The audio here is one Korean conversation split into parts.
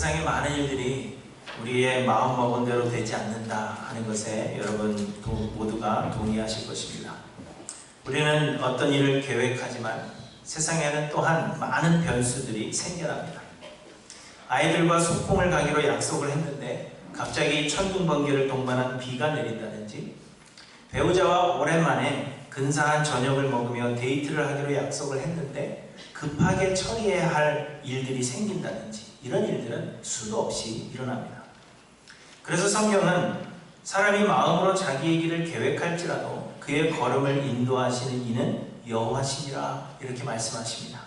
세상의 많은 일들이 우리의 마음먹은 대로 되지 않는다 하는 것에 여러분 모두가 동의하실 것입니다. 우리는 어떤 일을 계획하지만 세상에는 또한 많은 변수들이 생겨납니다. 아이들과 소풍을 가기로 약속을 했는데 갑자기 천둥번개를 동반한 비가 내린다든지, 배우자와 오랜만에 근사한 저녁을 먹으며 데이트를 하기로 약속을 했는데 급하게 처리해야 할 일들이 생긴다든지, 이런 일들은 수도 없이 일어납니다. 그래서 성경은 사람이 마음으로 자기의 길을 계획할지라도 그의 걸음을 인도하시는 이는 여호와시니라, 이렇게 말씀하십니다.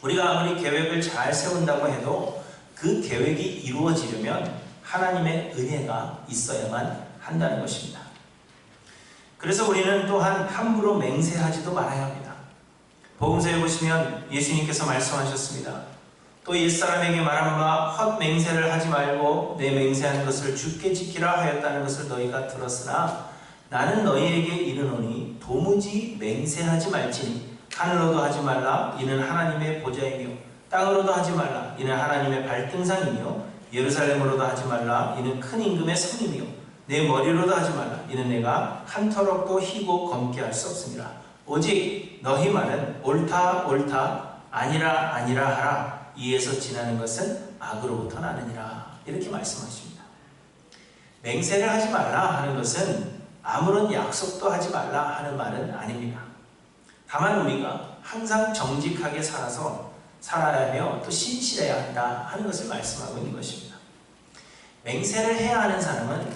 우리가 아무리 계획을 잘 세운다고 해도 그 계획이 이루어지려면 하나님의 은혜가 있어야만 한다는 것입니다. 그래서 우리는 또한 함부로 맹세하지도 말아야 합니다. 복음서에 보시면 예수님께서 말씀하셨습니다. 또 옛사람에게 말한 바 헛맹세를 하지 말고 내 맹세하는 것을 주께 지키라 하였다는 것을 너희가 들었으나 나는 너희에게 이르노니 도무지 맹세하지 말지니 하늘로도 하지 말라 이는 하나님의 보좌이며 땅으로도 하지 말라 이는 하나님의 발등상이며 예루살렘으로도 하지 말라 이는 큰 임금의 성이며 내 머리로도 하지 말라 이는 내가 한 터럭도 희고 검게 할 수 없습니다. 오직 너희 말은 옳다 옳다 아니라 아니라 하라. 이에서 지나는 것은 악으로부터 나느니라. 이렇게 말씀하십니다. 맹세를 하지 말라 하는 것은 아무런 약속도 하지 말라 하는 말은 아닙니다. 다만 우리가 항상 정직하게 살아야 하며 또 신실해야 한다 하는 것을 말씀하고 있는 것입니다. 맹세를 해야 하는 사람은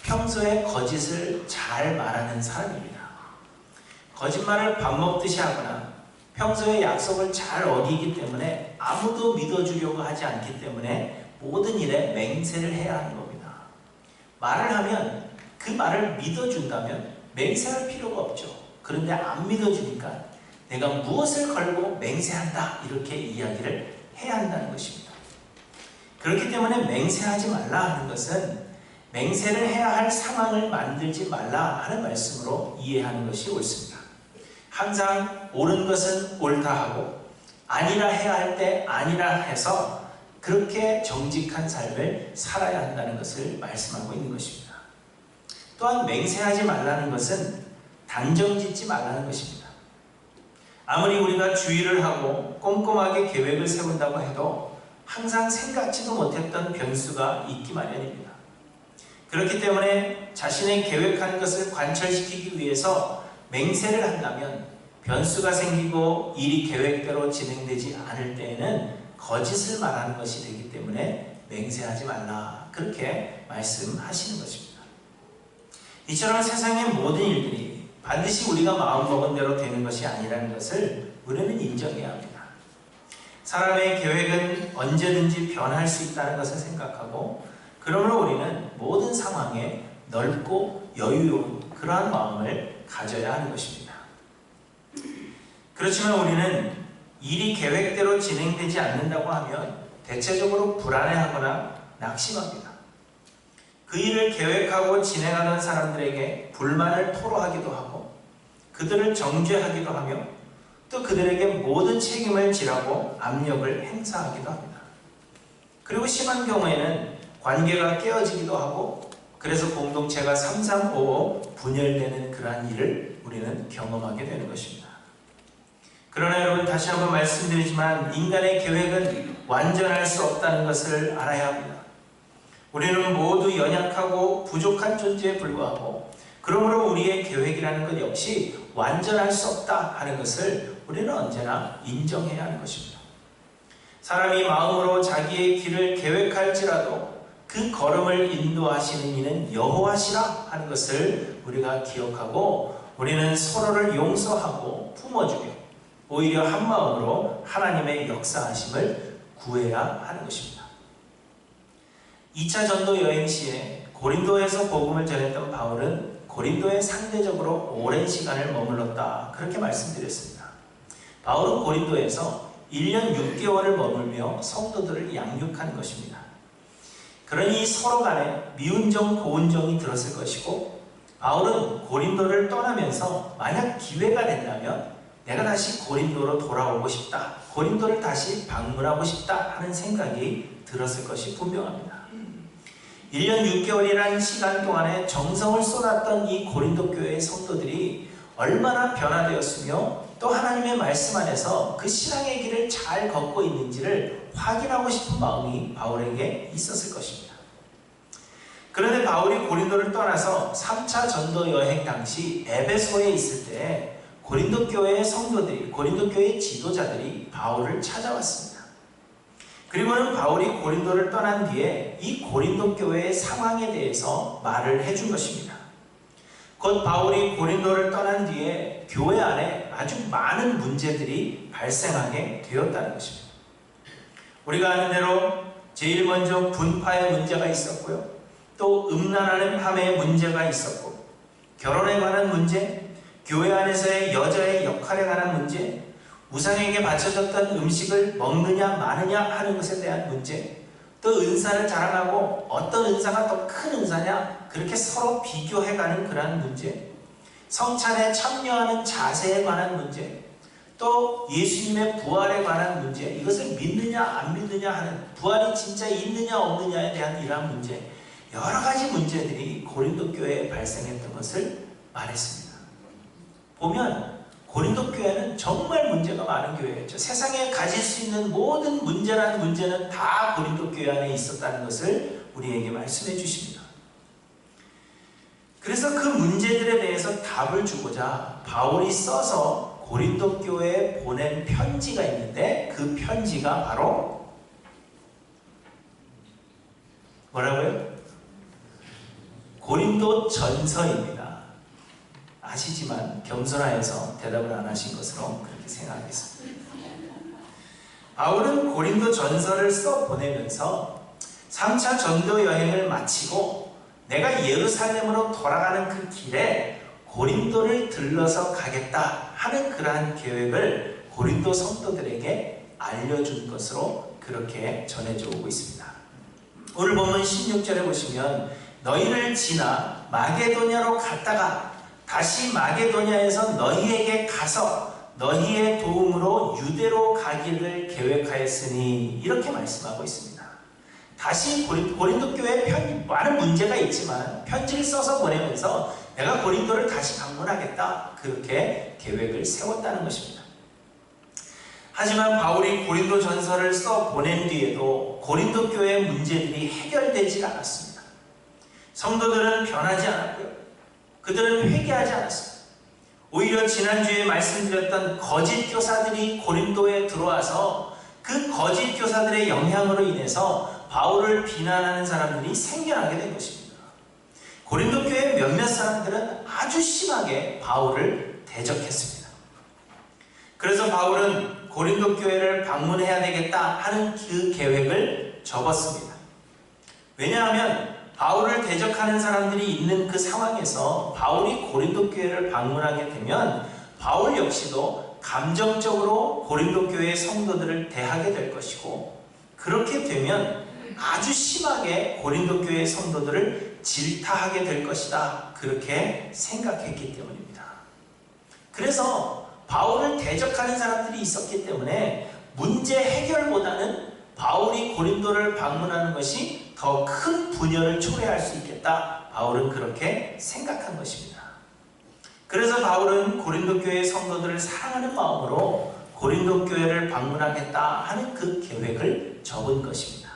평소에 거짓을 잘 말하는 사람입니다. 거짓말을 밥 먹듯이 하거나 평소에 약속을 잘 어기기 때문에 아무도 믿어주려고 하지 않기 때문에 모든 일에 맹세를 해야 하는 겁니다. 말을 하면 그 말을 믿어준다면 맹세할 필요가 없죠. 그런데 안 믿어주니까 내가 무엇을 걸고 맹세한다 이렇게 이야기를 해야 한다는 것입니다. 그렇기 때문에 맹세하지 말라 하는 것은 맹세를 해야 할 상황을 만들지 말라 하는 말씀으로 이해하는 것이 옳습니다. 항상 옳은 것은 옳다 하고 아니라 해야 할 때 아니라 해서 그렇게 정직한 삶을 살아야 한다는 것을 말씀하고 있는 것입니다. 또한 맹세하지 말라는 것은 단정 짓지 말라는 것입니다. 아무리 우리가 주의를 하고 꼼꼼하게 계획을 세운다고 해도 항상 생각지도 못했던 변수가 있기 마련입니다. 그렇기 때문에 자신의 계획하는 것을 관철시키기 위해서 맹세를 한다면 변수가 생기고 일이 계획대로 진행되지 않을 때에는 거짓을 말하는 것이 되기 때문에 맹세하지 말라, 그렇게 말씀하시는 것입니다. 이처럼 세상의 모든 일들이 반드시 우리가 마음먹은 대로 되는 것이 아니라는 것을 우리는 인정해야 합니다. 사람의 계획은 언제든지 변할 수 있다는 것을 생각하고, 그러므로 우리는 모든 상황에 넓고 여유로운 그러한 마음을 가져야 하는 것입니다. 그렇지만 우리는 일이 계획대로 진행되지 않는다고 하면 대체적으로 불안해하거나 낙심합니다. 그 일을 계획하고 진행하는 사람들에게 불만을 토로하기도 하고 그들을 정죄하기도 하며 또 그들에게 모든 책임을 지라고 압력을 행사하기도 합니다. 그리고 심한 경우에는 관계가 깨어지기도 하고 그래서 공동체가 삼삼오오 분열되는 그러한 일을 우리는 경험하게 되는 것입니다. 그러나 여러분, 다시 한번 말씀드리지만 인간의 계획은 완전할 수 없다는 것을 알아야 합니다. 우리는 모두 연약하고 부족한 존재에 불과하고 그러므로 우리의 계획이라는 것 역시 완전할 수 없다 하는 것을 우리는 언제나 인정해야 하는 것입니다. 사람이 마음으로 자기의 길을 계획할지라도 그 걸음을 인도하시는 이는 여호와시라 하는 것을 우리가 기억하고 우리는 서로를 용서하고 품어주며 오히려 한마음으로 하나님의 역사하심을 구해야 하는 것입니다. 2차 전도 여행 시에 고린도에서 복음을 전했던 바울은 고린도에 상대적으로 오랜 시간을 머물렀다, 그렇게 말씀드렸습니다. 바울은 고린도에서 1년 6개월을 머물며 성도들을 양육하는 것입니다. 그러니 서로 간에 미운정 고운정이 들었을 것이고 바울은 고린도를 떠나면서 만약 기회가 된다면 내가 다시 고린도로 돌아오고 싶다, 고린도를 다시 방문하고 싶다 하는 생각이 들었을 것이 분명합니다. 1년 6개월이라는 시간 동안에 정성을 쏟았던 이 고린도 교회의 성도들이 얼마나 변화되었으며 또 하나님의 말씀 안에서 그 신앙의 길을 잘 걷고 있는지를 확인하고 싶은 마음이 바울에게 있었을 것입니다. 그런데 바울이 고린도를 떠나서 3차 전도 여행 당시 에베소에 있을 때 고린도 교회의 성도들이, 고린도 교회의 지도자들이 바울을 찾아왔습니다. 그리고는 바울이 고린도를 떠난 뒤에 이 고린도 교회의 상황에 대해서 말을 해준 것입니다. 곧 바울이 고린도를 떠난 뒤에 교회 안에 아주 많은 문제들이 발생하게 되었다는 것입니다. 우리가 아는 대로 제일 먼저 분파의 문제가 있었고요. 또 음란하는 밤의 문제가 있었고, 결혼에 관한 문제, 교회 안에서의 여자의 역할에 관한 문제, 우상에게 바쳐졌던 음식을 먹느냐 마느냐 하는 것에 대한 문제, 또 은사를 자랑하고 어떤 은사가 더 큰 은사냐 그렇게 서로 비교해가는 그러한 문제, 성찬에 참여하는 자세에 관한 문제, 또 예수님의 부활에 관한 문제, 이것을 믿느냐 안 믿느냐 하는, 부활이 진짜 있느냐 없느냐에 대한 이러한 문제, 여러 가지 문제들이 고린도 교회에 발생했던 것을 말했습니다. 보면 고린도 교회는 정말 문제가 많은 교회였죠. 세상에 가질 수 있는 모든 문제라는 문제는 다 고린도 교회 안에 있었다는 것을 우리에게 말씀해 주십니다. 그래서 그 문제들에 대해서 답을 주고자 바울이 써서 고린도 교회에 보낸 편지가 있는데, 그 편지가 바로 뭐라고요? 고린도 전서입니다. 아시지만 겸손하여서 대답을 안 하신 것으로 그렇게 생각하겠습니다. 바울은 고린도 전서를 써 보내면서 3차 전도 여행을 마치고 내가 예루살렘으로 돌아가는 그 길에 고린도를 들러서 가겠다 하는 그러한 계획을 고린도 성도들에게 알려준 것으로 그렇게 전해져 오고 있습니다. 오늘 본문 16절에 보시면 너희를 지나 마게도냐로 갔다가 다시 마게도냐에서 너희에게 가서 너희의 도움으로 유대로 가기를 계획하였으니, 이렇게 말씀하고 있습니다. 다시 고린도 교회에 많은 문제가 있지만 편지를 써서 보내면서 내가 고린도를 다시 방문하겠다, 그렇게 계획을 세웠다는 것입니다. 하지만 바울이 고린도 전서를 써 보낸 뒤에도 고린도 교회의 문제들이 해결되지 않았습니다. 성도들은 변하지 않았고요. 그들은 회개하지 않았습니다. 오히려 지난주에 말씀드렸던 거짓 교사들이 고린도에 들어와서 그 거짓 교사들의 영향으로 인해서 바울을 비난하는 사람들이 생겨나게 된 것입니다. 고린도 교회 몇몇 사람들은 아주 심하게 바울을 대적했습니다. 그래서 바울은 고린도 교회를 방문해야 되겠다 하는 그 계획을 접었습니다. 왜냐하면 바울을 대적하는 사람들이 있는 그 상황에서 바울이 고린도 교회를 방문하게 되면 바울 역시도 감정적으로 고린도 교회의 성도들을 대하게 될 것이고, 그렇게 되면 아주 심하게 고린도 교회의 성도들을 질타하게 될 것이다, 그렇게 생각했기 때문입니다. 그래서 바울을 대적하는 사람들이 있었기 때문에 문제 해결보다는 바울이 고린도를 방문하는 것이 더 큰 분열을 초래할 수 있겠다, 바울은 그렇게 생각한 것입니다. 그래서 바울은 고린도 교회의 성도들을 사랑하는 마음으로 고린도 교회를 방문하겠다 하는 그 계획을 접은 것입니다.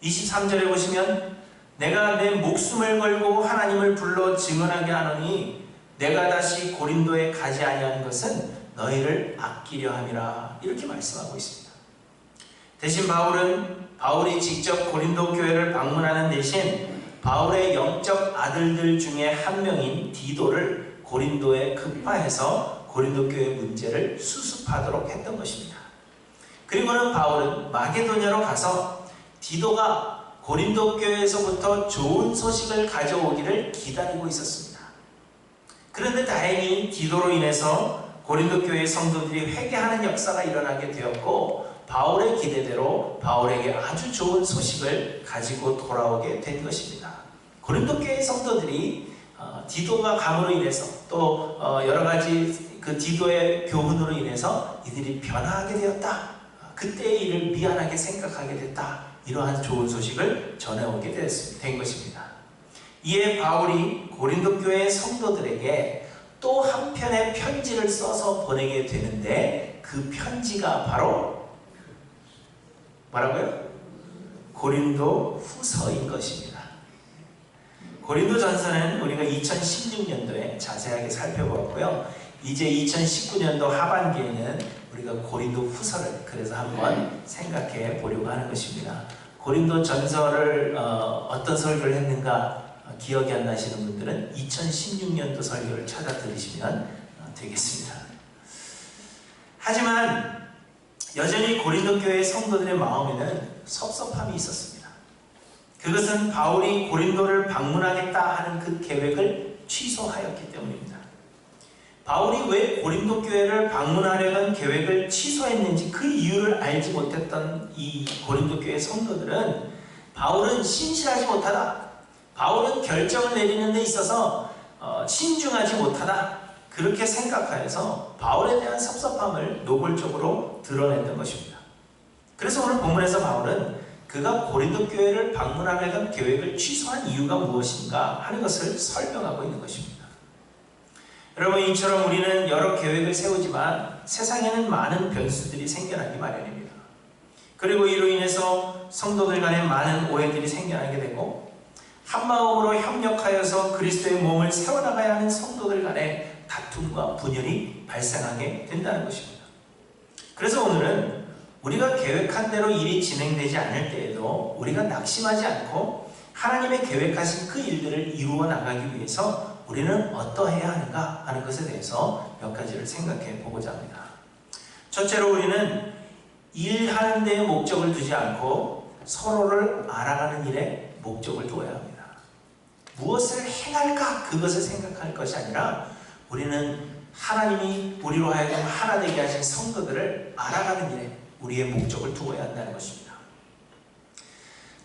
23절에 보시면 내가 내 목숨을 걸고 하나님을 불러 증언하게 하노니 내가 다시 고린도에 가지 아니하는 것은 너희를 아끼려 함이라, 이렇게 말씀하고 있습니다. 대신 바울이 직접 고린도 교회를 방문하는 대신 바울의 영적 아들들 중에 한 명인 디도를 고린도에 급파해서 고린도 교회 문제를 수습하도록 했던 것입니다. 그리고는 바울은 마게도냐로 가서 디도가 고린도 교회에서부터 좋은 소식을 가져오기를 기다리고 있었습니다. 그런데 다행히 디도로 인해서 고린도 교회의 성도들이 회개하는 역사가 일어나게 되었고, 바울의 기대대로 바울에게 아주 좋은 소식을 가지고 돌아오게 된 것입니다. 고린도 교회의 성도들이 디도가 감으로 인해서 또 여러 가지 그 디도의 교훈으로 인해서 이들이 변화하게 되었다, 그때의 일을 미안하게 생각하게 됐다, 이러한 좋은 소식을 전해오게 된 것입니다. 이에 바울이 고린도 교회 성도들에게 또 한편의 편지를 써서 보내게 되는데 그 편지가 바로 뭐라고요? 고린도 후서인 것입니다. 고린도 전서는 우리가 2016년도에 자세하게 살펴보았고요. 이제 2019년도 하반기에는 우리가 고린도 후서를 그래서 한번 생각해 보려고 하는 것입니다. 고린도 전서를 어떤 설교를 했는가 기억이 안 나시는 분들은 2016년도 설교를 찾아 들으시면 되겠습니다. 하지만 여전히 고린도 교회 성도들의 마음에는 섭섭함이 있었습니다. 그것은 바울이 고린도를 방문하겠다 하는 그 계획을 취소하였기 때문입니다. 바울이 왜 고린도 교회를 방문하려는 계획을 취소했는지 그 이유를 알지 못했던 이 고린도 교회 성도들은 바울은 신실하지 못하다, 바울은 결정을 내리는 데 있어서 신중하지 못하다, 그렇게 생각하여서 바울에 대한 섭섭함을 노골적으로 드러냈던 것입니다. 그래서 오늘 본문에서 바울은 그가 고린도 교회를 방문하려던 계획을 취소한 이유가 무엇인가 하는 것을 설명하고 있는 것입니다. 여러분, 이처럼 우리는 여러 계획을 세우지만 세상에는 많은 변수들이 생겨나기 마련입니다. 그리고 이로 인해서 성도들 간에 많은 오해들이 생겨나게 되고 한마음으로 협력하여서 그리스도의 몸을 세워나가야 하는 성도들 간에 다툼과 분열이 발생하게 된다는 것입니다. 그래서 오늘은 우리가 계획한 대로 일이 진행되지 않을 때에도 우리가 낙심하지 않고 하나님의 계획하신 그 일들을 이루어 나가기 위해서 우리는 어떠해야 하는가 하는 것에 대해서 몇 가지를 생각해 보고자 합니다. 첫째로 우리는 일하는 데에 목적을 두지 않고 서로를 알아가는 일에 목적을 두어야 합니다. 무엇을 행할까 그것을 생각할 것이 아니라 우리는 하나님이 우리로 하여금 하나 되게 하신 성도들을 알아가는 일에 우리의 목적을 두어야 한다는 것입니다.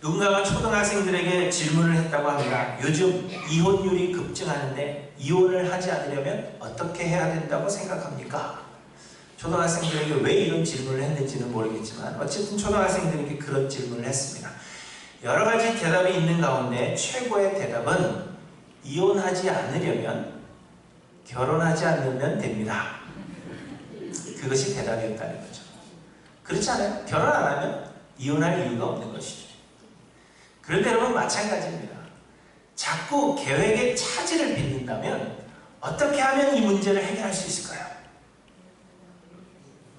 누군가가 초등학생들에게 질문을 했다고 합니다. 요즘 이혼율이 급증하는데 이혼을 하지 않으려면 어떻게 해야 된다고 생각합니까? 초등학생들에게 왜 이런 질문을 했는지는 모르겠지만 어쨌든 초등학생들에게 그런 질문을 했습니다. 여러 가지 대답이 있는 가운데 최고의 대답은 이혼하지 않으려면 결혼하지 않으면 됩니다. 그것이 대답이었다는 거죠. 그렇지 않아요? 결혼 안 하면 이혼할 이유가 없는 것이죠. 그런데 여러분 마찬가지입니다. 자꾸 계획에 차질을 빚는다면 어떻게 하면 이 문제를 해결할 수 있을까요?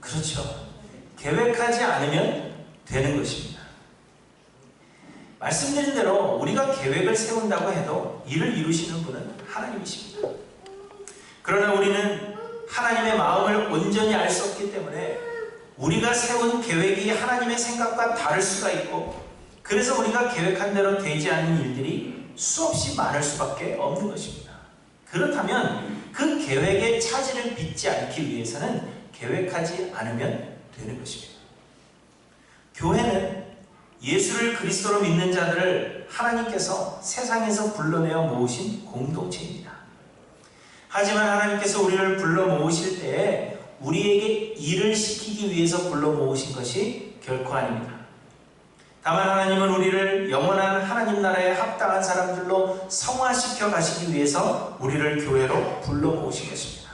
그렇죠. 계획하지 않으면 되는 것입니다. 말씀드린 대로 우리가 계획을 세운다고 해도 이를 이루시는 분은 하나님이십니다. 그러나 우리는 하나님의 마음을 온전히 알 수 없기 때문에 우리가 세운 계획이 하나님의 생각과 다를 수가 있고 그래서 우리가 계획한 대로 되지 않는 일들이 수없이 많을 수밖에 없는 것입니다. 그렇다면 그 계획에 차질을 빚지 않기 위해서는 계획하지 않으면 되는 것입니다. 교회는 예수를 그리스도로 믿는 자들을 하나님께서 세상에서 불러내어 모으신 공동체입니다. 하지만 하나님께서 우리를 불러 모으실 때에 우리에게 일을 시키기 위해서 불러 모으신 것이 결코 아닙니다. 다만 하나님은 우리를 영원한 하나님 나라에 합당한 사람들로 성화시켜 가시기 위해서 우리를 교회로 불러 모으신 것입니다.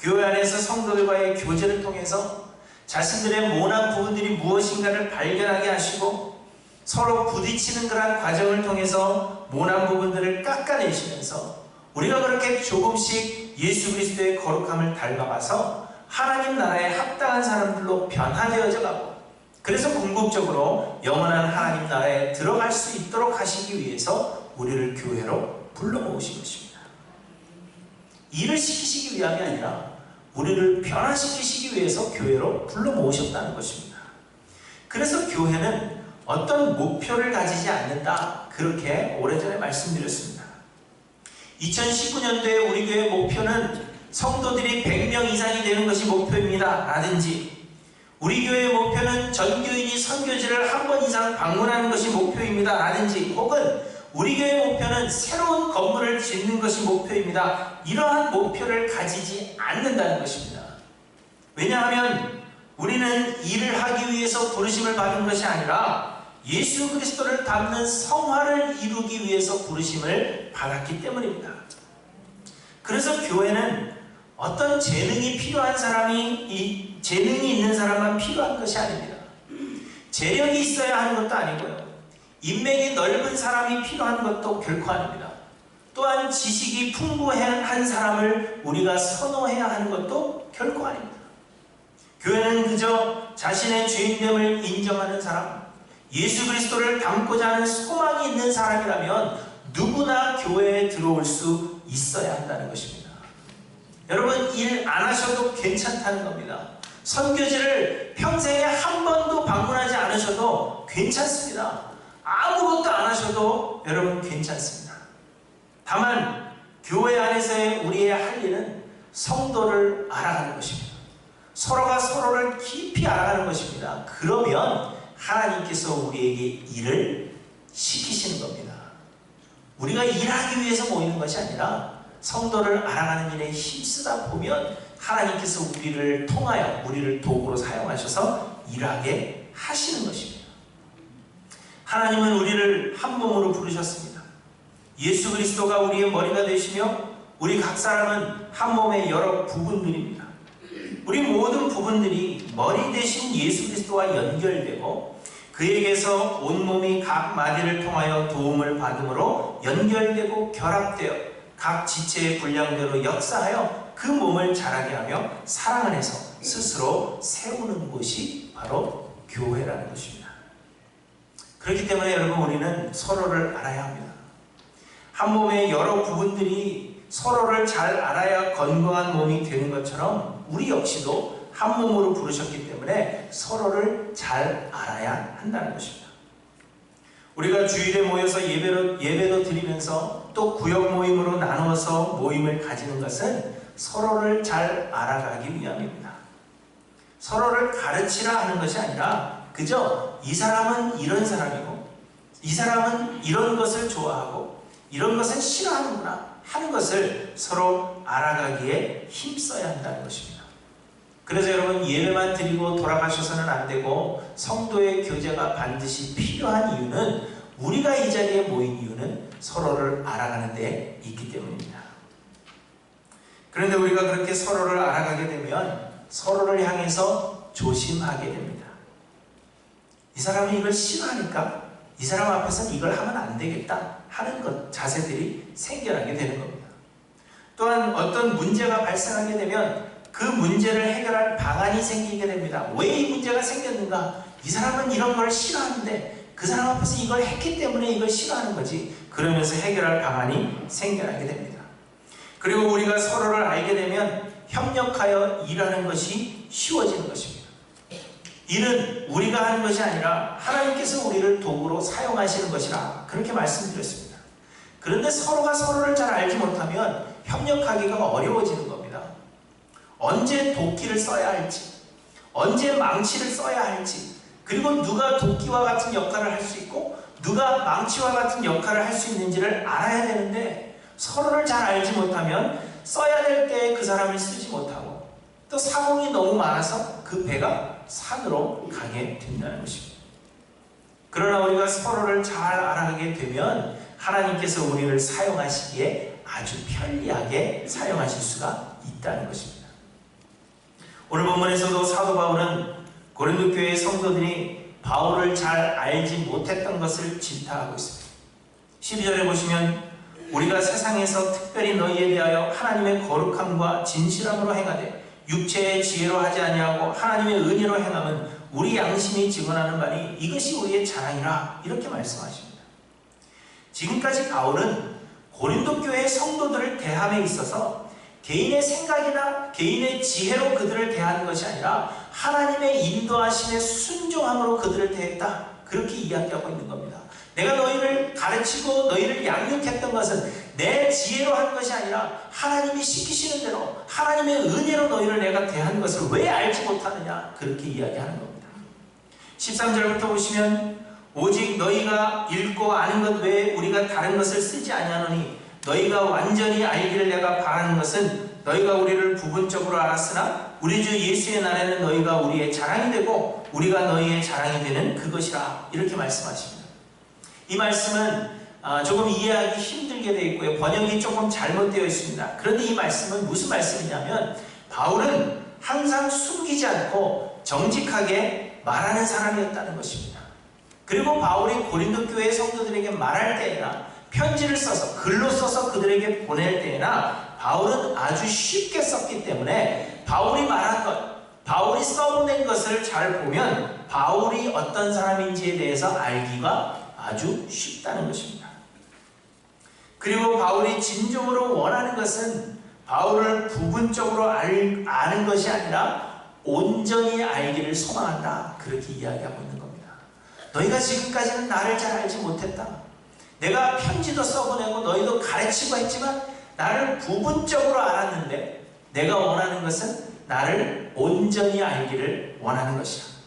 교회 안에서 성도들과의 교제를 통해서 자신들의 모난 부분들이 무엇인가를 발견하게 하시고 서로 부딪히는 그러한 과정을 통해서 모난 부분들을 깎아내시면서 우리가 그렇게 조금씩 예수 그리스도의 거룩함을 닮아가서 하나님 나라에 합당한 사람들로 변화되어져 가고 그래서 궁극적으로 영원한 하나님 나라에 들어갈 수 있도록 하시기 위해서 우리를 교회로 불러 모으신 것입니다. 일을 시키시기 위함이 아니라 우리를 변화시키시기 위해서 교회로 불러 모으셨다는 것입니다. 그래서 교회는 어떤 목표를 가지지 않는다 그렇게 오래전에 말씀드렸습니다. 2019년도에 우리 교회의 목표는 성도들이 100명 이상이 되는 것이 목표입니다 라든지 우리 교회의 목표는 전교인이 선교지를 한 번 이상 방문하는 것이 목표입니다 라든지 혹은 우리 교회의 목표는 새로운 건물을 짓는 것이 목표입니다. 이러한 목표를 가지지 않는다는 것입니다. 왜냐하면 우리는 일을 하기 위해서 부르심을 받은 것이 아니라 예수 그리스도를 닮는 성화를 이루기 위해서 부르심을 받았기 때문입니다. 그래서 교회는 어떤 재능이 필요한 사람이, 재능이 있는 사람만 필요한 것이 아닙니다. 재력이 있어야 하는 것도 아니고요. 인맥이 넓은 사람이 필요한 것도 결코 아닙니다. 또한 지식이 풍부한 사람을 우리가 선호해야 하는 것도 결코 아닙니다. 교회는 그저 자신의 주인됨을 인정하는 사람, 예수 그리스도를 닮고자 하는 소망이 있는 사람이라면 누구나 교회에 들어올 수 있어야 한다는 것입니다. 여러분, 일 안 하셔도 괜찮다는 겁니다. 선교지를 평생에 한 번도 방문하지 않으셔도 괜찮습니다. 아무것도 안 하셔도 여러분 괜찮습니다. 다만 교회 안에서의 우리의 할 일은 성도를 알아가는 것입니다. 서로가 서로를 깊이 알아가는 것입니다. 그러면 하나님께서 우리에게 일을 시키시는 겁니다. 우리가 일하기 위해서 모이는 것이 아니라 성도를 알아가는 일에 힘쓰다 보면 하나님께서 우리를 통하여 우리를 도구로 사용하셔서 일하게 하시는 것입니다. 하나님은 우리를 한 몸으로 부르셨습니다. 예수 그리스도가 우리의 머리가 되시며 우리 각 사람은 한 몸의 여러 부분들입니다. 우리 모든 부분들이 머리 되신 예수 그리스도와 연결되고 그에게서 온몸이 각 마디를 통하여 도움을 받음으로 연결되고 결합되어 각 지체의 분량대로 역사하여 그 몸을 자라게 하며 사랑 안에서 스스로 세우는 곳이 바로 교회라는 것입니다. 그렇기 때문에 여러분, 우리는 서로를 알아야 합니다. 한 몸의 여러 부분들이 서로를 잘 알아야 건강한 몸이 되는 것처럼 우리 역시도 한 몸으로 부르셨기 때문에 서로를 잘 알아야 한다는 것입니다. 우리가 주일에 모여서 예배도 드리면서 또 구역 모임으로 나누어서 모임을 가지는 것은 서로를 잘 알아가기 위함입니다. 서로를 가르치라 하는 것이 아니라 그저 이 사람은 이런 사람이고 이 사람은 이런 것을 좋아하고 이런 것은 싫어하는구나 하는 것을 서로 알아가기에 힘써야 한다는 것입니다. 그래서 여러분, 예배만 드리고 돌아가셔서는 안 되고 성도의 교제가 반드시 필요한 이유는, 우리가 이 자리에 모인 이유는 서로를 알아가는 데 있기 때문입니다. 그런데 우리가 그렇게 서로를 알아가게 되면 서로를 향해서 조심하게 됩니다. 이 사람이 이걸 싫어하니까 이 사람 앞에서는 이걸 하면 안 되겠다 하는 자세들이 생겨나게 되는 겁니다. 또한 어떤 문제가 발생하게 되면 그 문제를 해결할 방안이 생기게 됩니다. 왜 이 문제가 생겼는가? 이 사람은 이런 걸 싫어하는데 그 사람 앞에서 이걸 했기 때문에 이걸 싫어하는 거지. 그러면서 해결할 방안이 생겨나게 됩니다. 그리고 우리가 서로를 알게 되면 협력하여 일하는 것이 쉬워지는 것입니다. 일은 우리가 하는 것이 아니라 하나님께서 우리를 도구로 사용하시는 것이라 그렇게 말씀드렸습니다. 그런데 서로가 서로를 잘 알지 못하면 협력하기가 어려워지는 겁니다. 언제 도끼를 써야 할지, 언제 망치를 써야 할지, 그리고 누가 도끼와 같은 역할을 할 수 있고 누가 망치와 같은 역할을 할 수 있는지를 알아야 되는데 서로를 잘 알지 못하면 써야 될 때에 그 사람을 쓰지 못하고 또 사공이 너무 많아서 그 배가 산으로 가게 된다는 것입니다. 그러나 우리가 서로를 잘 알아가게 되면 하나님께서 우리를 사용하시기에 아주 편리하게 사용하실 수가 있다는 것입니다. 오늘 본문에서도 사도 바울은 고린도 교회의 성도들이 바울을 잘 알지 못했던 것을 질타하고 있습니다. 12절에 보시면 우리가 세상에서 특별히 너희에 대하여 하나님의 거룩함과 진실함으로 행하되 육체의 지혜로 하지 아니하고 하나님의 은혜로 행함은 우리 양심이 증언하는 바니 이것이 우리의 자랑이라 이렇게 말씀하십니다. 지금까지 바울은 고린도 교회의 성도들을 대함에 있어서 개인의 생각이나 개인의 지혜로 그들을 대하는 것이 아니라 하나님의 인도하심에 순종함으로 그들을 대했다, 그렇게 이야기하고 있는 겁니다. 내가 너희를 가르치고 너희를 양육했던 것은 내 지혜로 한 것이 아니라 하나님이 시키시는 대로 하나님의 은혜로 너희를 내가 대한 것을 왜 알지 못하느냐, 그렇게 이야기하는 겁니다. 13절부터 보시면 오직 너희가 읽고 아는 것 외에 우리가 다른 것을 쓰지 아니하노니 너희가 완전히 알기를 내가 바라는 것은 너희가 우리를 부분적으로 알았으나 우리 주 예수의 날에는 너희가 우리의 자랑이 되고 우리가 너희의 자랑이 되는 그것이라. 이렇게 말씀하십니다. 이 말씀은 조금 이해하기 힘들게 되어 있고요. 번역이 조금 잘못되어 있습니다. 그런데 이 말씀은 무슨 말씀이냐면 바울은 항상 숨기지 않고 정직하게 말하는 사람이었다는 것입니다. 그리고 바울이 고린도 교회 성도들에게 말할 때에나 편지를 써서 글로 써서 그들에게 보낼 때에나 바울은 아주 쉽게 썼기 때문에 바울이 말한 것, 바울이 써보낸 것을 잘 보면 바울이 어떤 사람인지에 대해서 알기가 아주 쉽다는 것입니다. 그리고 바울이 진정으로 원하는 것은 바울을 부분적으로 아는 것이 아니라 온전히 알기를 소망한다. 그렇게 이야기하고 있는 겁니다. 너희가 지금까지는 나를 잘 알지 못했다. 내가 편지도 써보내고 너희도 가르치고 했지만 나를 부분적으로 알았는데 내가 원하는 것은 나를 온전히 알기를 원하는 것이다.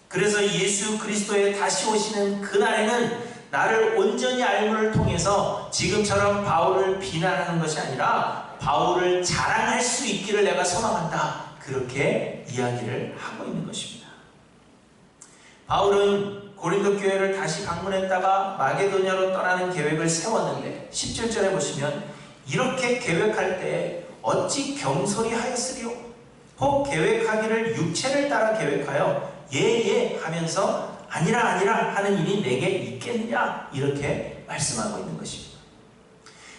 그래서 예수 그리스도의 다시 오시는 그날에는 나를 온전히 알고를 통해서 지금처럼 바울을 비난하는 것이 아니라 바울을 자랑할 수 있기를 내가 소망한다. 그렇게 이야기를 하고 있는 것입니다. 바울은 고린도 교회를 다시 방문했다가 마게도냐로 떠나는 계획을 세웠는데 17절에 보시면 이렇게 계획할 때 어찌 경솔히 하였으리요? 혹 계획하기를 육체를 따라 계획하여 예 하면서 아니라 하는 일이 내게 있겠느냐? 이렇게 말씀하고 있는 것입니다.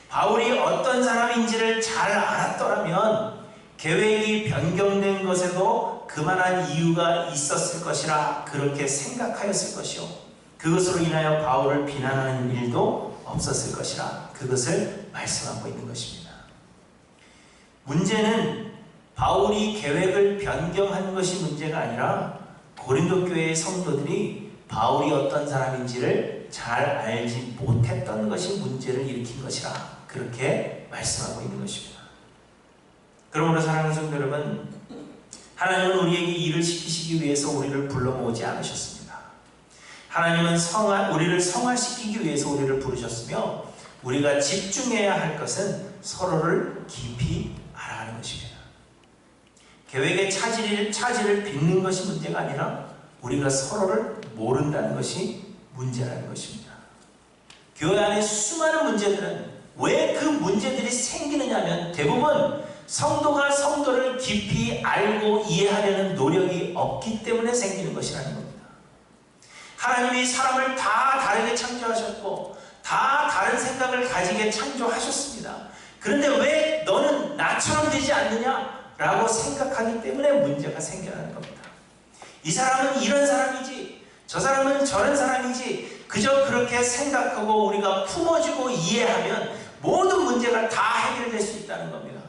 바울이 어떤 사람인지를 잘 알았더라면 계획이 변경된 것에도 그만한 이유가 있었을 것이라 그렇게 생각하였을 것이요. 그것으로 인하여 바울을 비난하는 일도 없었을 것이라 그것을 말씀하고 있는 것입니다. 문제는 바울이 계획을 변경한 것이 문제가 아니라 고린도 교회의 성도들이 바울이 어떤 사람인지를 잘 알지 못했던 것이 문제를 일으킨 것이라 그렇게 말씀하고 있는 것입니다. 그러므로 사랑하는 성도 여러분, 하나님은 우리에게 일을 시키시기 위해서 우리를 불러 모으지 않으셨습니다. 하나님은 우리를 성화시키기 위해서 우리를 부르셨으며 우리가 집중해야 할 것은 서로를 깊이 알아가는 것입니다. 계획의 차질을 빚는 것이 문제가 아니라 우리가 서로를 모른다는 것이 문제라는 것입니다. 교회 안에 수많은 문제들은 왜 그 문제들이 생기느냐 하면 대부분 성도가 성도를 깊이 알고 이해하려는 노력이 없기 때문에 생기는 것이라는 겁니다. 하나님이 사람을 다 다르게 창조하셨고 다 다른 생각을 가지게 창조하셨습니다. 그런데 왜 너는 나처럼 되지 않느냐? 라고 생각하기 때문에 문제가 생겨나는 겁니다. 이 사람은 이런 사람이지, 저 사람은 저런 사람이지, 그저 그렇게 생각하고 우리가 품어주고 이해하면 모든 문제가 다 해결될 수 있다는 겁니다.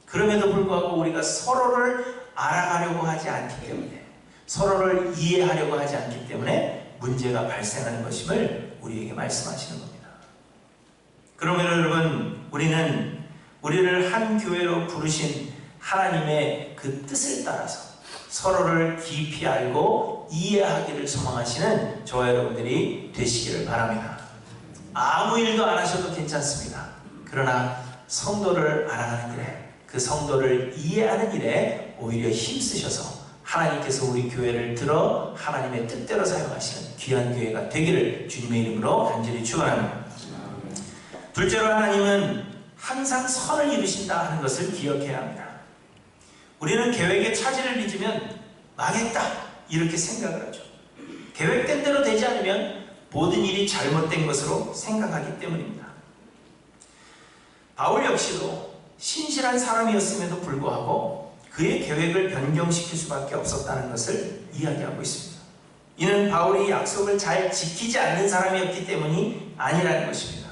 그럼에도 불구하고 우리가 서로를 알아가려고 하지 않기 때문에, 서로를 이해하려고 하지 않기 때문에 문제가 발생하는 것임을 우리에게 말씀하시는 겁니다. 그러면 여러분, 우리를 한 교회로 부르신 하나님의 그 뜻을 따라서 서로를 깊이 알고 이해하기를 소망하시는 저와 여러분들이 되시기를 바랍니다. 아무 일도 안 하셔도 괜찮습니다. 그러나 성도를 알아가는 일에, 그 성도를 이해하는 일에 오히려 힘쓰셔서 하나님께서 우리 교회를 들어 하나님의 뜻대로 사용하시는 귀한 교회가 되기를 주님의 이름으로 간절히 축원합니다. 둘째로, 하나님은 항상 선을 이루신다 하는 것을 기억해야 합니다. 우리는 계획에 차질을 빚으면 망했다 이렇게 생각을 하죠. 계획된 대로 되지 않으면 모든 일이 잘못된 것으로 생각하기 때문입니다. 바울 역시도 신실한 사람이었음에도 불구하고 그의 계획을 변경시킬 수밖에 없었다는 것을 이야기하고 있습니다. 이는 바울이 약속을 잘 지키지 않는 사람이었기 때문이 아니라는 것입니다.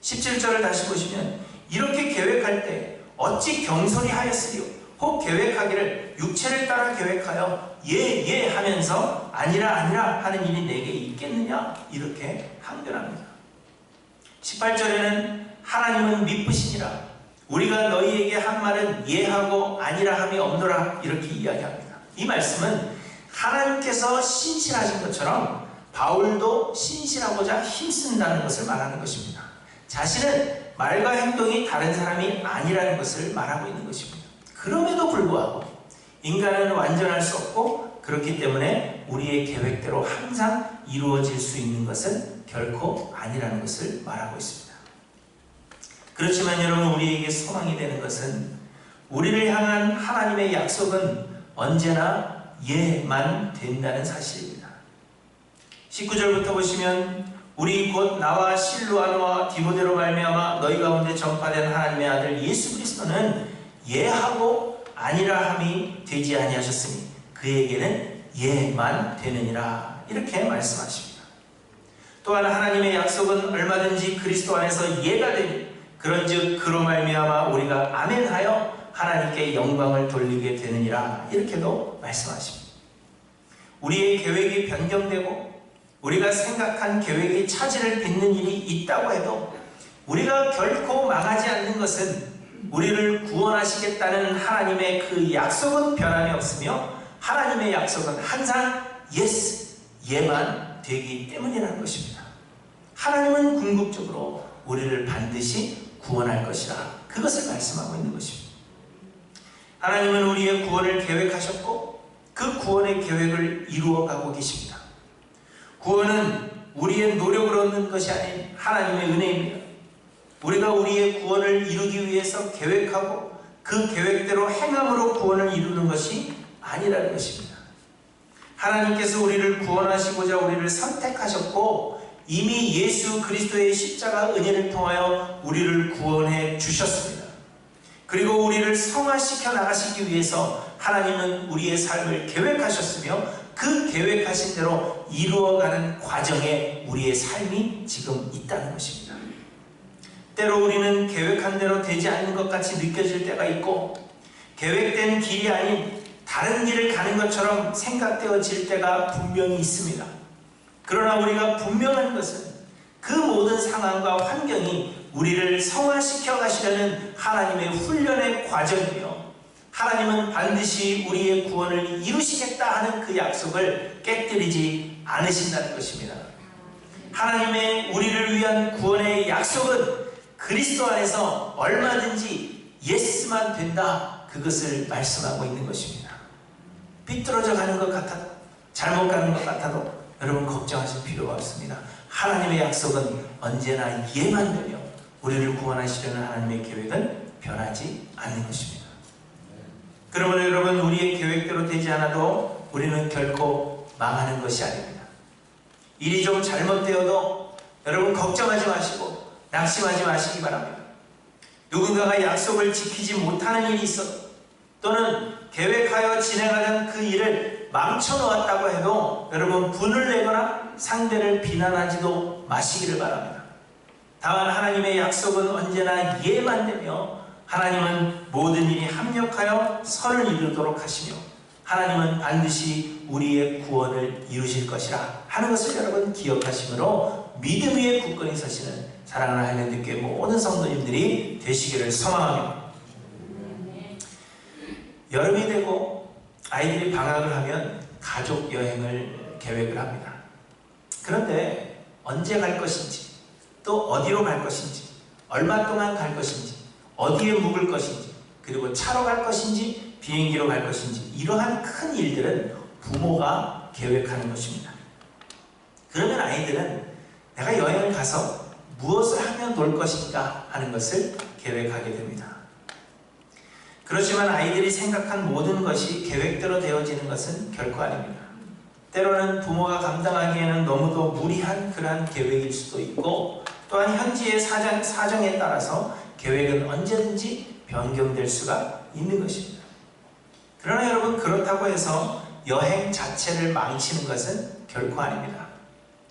17절을 다시 보시면 이렇게 계획할 때 어찌 경솔히 하였으리요? 혹 계획하기를 육체를 따라 계획하여 예 하면서 아니라 하는 일이 내게 있겠느냐? 이렇게 항변합니다. 18절에는 하나님은 미쁘시니라 우리가 너희에게 한 말은 예하고 아니라 함이 없노라 이렇게 이야기합니다. 이 말씀은 하나님께서 신실하신 것처럼 바울도 신실하고자 힘쓴다는 것을 말하는 것입니다. 자신은 말과 행동이 다른 사람이 아니라는 것을 말하고 있는 것입니다. 그럼에도 불구하고 인간은 완전할 수 없고 그렇기 때문에 우리의 계획대로 항상 이루어질 수 있는 것은 결코 아니라는 것을 말하고 있습니다. 그렇지만 여러분, 우리에게 소망이 되는 것은 우리를 향한 하나님의 약속은 언제나 예만 된다는 사실입니다. 19절부터 보시면 우리 곧 나와 실루아노와 디모데로 말미암아 너희 가운데 전파된 하나님의 아들 예수 그리스도는 예하고 아니라 함이 되지 아니하셨으니 그에게는 예만 되느니라, 이렇게 말씀하십니다. 또한 하나님의 약속은 얼마든지 그리스도 안에서 예가 되니 그런즉 그로 말미암아 우리가 아멘하여 하나님께 영광을 돌리게 되느니라, 이렇게도 말씀하십니다. 우리의 계획이 변경되고 우리가 생각한 계획이 차질을 빚는 일이 있다고 해도 우리가 결코 망하지 않는 것은 우리를 구원하시겠다는 하나님의 그 약속은 변함이 없으며 하나님의 약속은 항상 yes, 예만 되기 때문이라는 것입니다. 하나님은 궁극적으로 우리를 반드시 구원할 것이라, 그것을 말씀하고 있는 것입니다. 하나님은 우리의 구원을 계획하셨고 그 구원의 계획을 이루어가고 계십니다. 구원은 우리의 노력으로 얻는 것이 아닌 하나님의 은혜입니다. 우리가 우리의 구원을 이루기 위해서 계획하고 그 계획대로 행함으로 구원을 이루는 것이 아니라는 것입니다. 하나님께서 우리를 구원하시고자 우리를 선택하셨고 이미 예수 그리스도의 십자가 은혜를 통하여 우리를 구원해 주셨습니다. 그리고 우리를 성화시켜 나가시기 위해서 하나님은 우리의 삶을 계획하셨으며 그 계획하신 대로 이루어가는 과정에 우리의 삶이 지금 있다는 것입니다. 때로 우리는 계획한 대로 되지 않는 것 같이 느껴질 때가 있고 계획된 길이 아닌 다른 길을 가는 것처럼 생각되어질 때가 분명히 있습니다. 그러나 우리가 분명한 것은 그 모든 상황과 환경이 우리를 성화시켜 가시려는 하나님의 훈련의 과정이며 하나님은 반드시 우리의 구원을 이루시겠다 하는 그 약속을 깨뜨리지 않으신다는 것입니다. 하나님의 우리를 위한 구원의 약속은 그리스도 안에서 얼마든지 예스만 된다, 그것을 말씀하고 있는 것입니다. 삐뚤어져 가는 것 같아도 잘못 가는 것 같아도 여러분 걱정하실 필요가 없습니다. 하나님의 약속은 언제나 예만 되며 우리를 구원하시려는 하나님의 계획은 변하지 않는 것입니다. 그러므로 여러분, 우리의 계획대로 되지 않아도 우리는 결코 망하는 것이 아닙니다. 일이 좀 잘못되어도 여러분 걱정하지 마시고 낙심하지 마시기 바랍니다. 누군가가 약속을 지키지 못하는 일이 있어도 또는 계획하여 진행하던 그 일을 망쳐놓았다고 해도 여러분 분을 내거나 상대를 비난하지도 마시기를 바랍니다. 다만 하나님의 약속은 언제나 예만 되며 하나님은 모든 일이 합력하여 선을 이루도록 하시며 하나님은 반드시 우리의 구원을 이루실 것이라 하는 것을 여러분 기억하시므로 믿음 위에 굳건히 서시는 사랑하는 하이랜드교회 모든 성도님들이 되시기를 소망합니다. 여름이 되고 아이들이 방학을 하면 가족 여행을 계획을 합니다. 그런데 언제 갈 것인지, 또 어디로 갈 것인지, 얼마 동안 갈 것인지, 어디에 묵을 것인지, 그리고 차로 갈 것인지 비행기로 갈 것인지, 이러한 큰 일들은 부모가 계획하는 것입니다. 그러면 아이들은 내가 여행을 가서 무엇을 하며 놀 것인가 하는 것을 계획하게 됩니다. 그렇지만 아이들이 생각한 모든 것이 계획대로 되어지는 것은 결코 아닙니다. 때로는 부모가 감당하기에는 너무도 무리한 그러한 계획일 수도 있고 또한 현지의 사정에 따라서 계획은 언제든지 변경될 수가 있는 것입니다. 그러나 여러분, 그렇다고 해서 여행 자체를 망치는 것은 결코 아닙니다.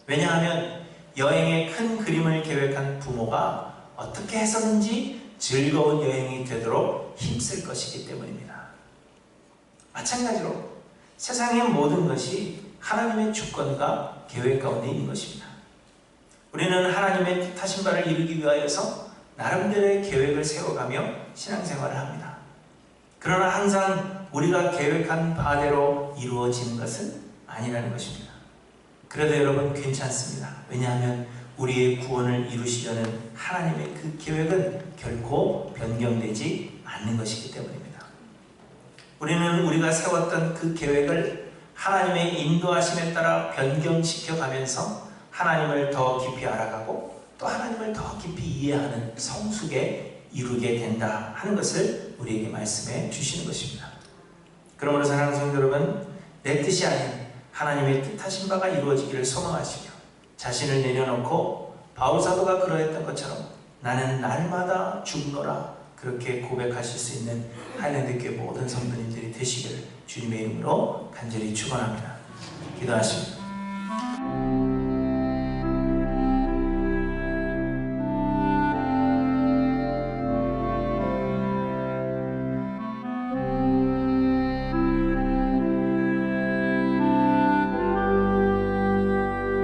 왜냐하면 여행의 큰 그림을 계획한 부모가 어떻게 해서든지 즐거운 여행이 되도록 힘쓸 것이기 때문입니다. 마찬가지로 세상의 모든 것이 하나님의 주권과 계획 가운데 있는 것입니다. 우리는 하나님의 뜻하신 바를 이루기 위하여서 나름대로의 계획을 세워가며 신앙생활을 합니다. 그러나 항상 우리가 계획한 바대로 이루어지는 것은 아니라는 것입니다. 그래도 여러분 괜찮습니다. 왜냐하면 우리의 구원을 이루시려는 하나님의 그 계획은 결코 변경되지 않는 것이기 때문입니다. 우리는 우리가 세웠던 그 계획을 하나님의 인도하심에 따라 변경시켜 가면서 하나님을 더 깊이 알아가고 또 하나님을 더 깊이 이해하는 성숙에 이루게 된다 하는 것을 우리에게 말씀해 주시는 것입니다. 그러므로 사랑하는 성도 여러분, 내 뜻이 아닌 하나님의 뜻하신 바가 이루어지기를 소망하시며 자신을 내려놓고 바울사도가 그러했던 것처럼 나는 날마다 죽노라 그렇게 고백하실 수 있는 하이랜드교회 모든 성도님들이 되시기를 주님의 이름으로 간절히 축원합니다. 기도하십니다.